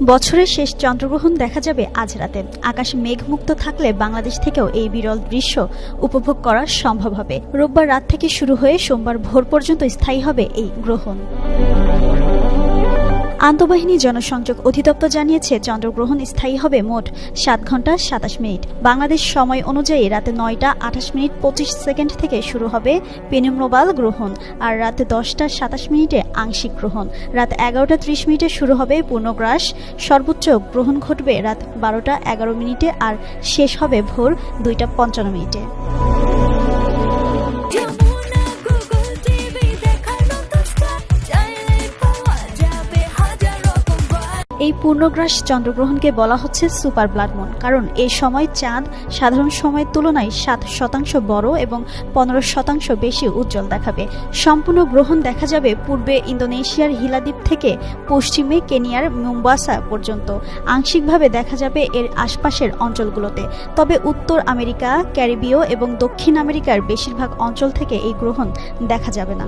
বছরের শেষ চন্দ্রগ্রহণ দেখা যাবে আজ রাতে। আকাশ মেঘমুক্ত থাকলে বাংলাদেশ থেকেও এই বিরল দৃশ্য উপভোগ করা সম্ভব হবে। রোববার রাত থেকে শুরু হয়ে সোমবার ভোর পর্যন্ত স্থায়ী হবে এই গ্রহণ। আন্তঃবাহিনী জনসংযোগ অধিদপ্তর জানিয়েছে, চন্দ্রগ্রহণ স্থায়ী হবে মোট 7 ঘন্টা 27 মিনিট। বাংলাদেশ সময় অনুযায়ী রাতে 9টা 28 মিনিট 25 সেকেন্ড থেকে শুরু হবে পেনুম্ব্রাল গ্রহণ, আর রাতে 10টা 27 মিনিটে আংশিক গ্রহণ। রাত 11টা 30 মিনিটে শুরু হবে পূর্ণগ্রাস। সর্বোচ্চ গ্রহণ ঘটবে রাত 12টা 11 মিনিটে আর শেষ হবে ভোর 2টা 55 মিনিটে। এই পূর্ণগ্রাস চন্দ্রগ্রহণকে বলা হচ্ছে সুপার ব্লাড মুন, কারণ এই সময় চাঁদ সাধারণ সময়ের তুলনায় 7% বড় এবং 15% বেশি উজ্জ্বল দেখাবে। সম্পূর্ণ গ্রহণ দেখা যাবে পূর্বে ইন্দোনেশিয়ার হিলা দ্বীপ থেকে পশ্চিমে কেনিয়ার মোম্বাসা পর্যন্ত। আংশিকভাবে দেখা যাবে এর আশপাশের অঞ্চলগুলোতে, তবে উত্তর আমেরিকা, ক্যারিবীয় এবং দক্ষিণ আমেরিকার বেশিরভাগ অঞ্চল থেকে এই গ্রহণ দেখা যাবে না।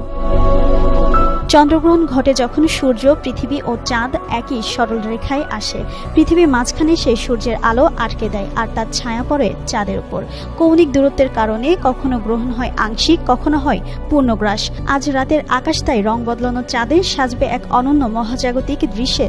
চন্দ্রগ্রহণ ঘটে যখন সূর্য, পৃথিবী ও চাঁদ একই সরল রেখায় আসে। পৃথিবীর মাঝখানে সেই সূর্যের আলো আটকে দেয় আর তার ছায়া পড়ে চাঁদের উপর। কৌণিক দূরত্বের কারণে কখনো গ্রহণ হয় আংশিক, কখনো হয় পূর্ণগ্রাস। আজ রাতের আকাশ তাই রং বদলানো চাঁদে সাজবে এক অনন্য মহাজাগতিক দৃশ্যে।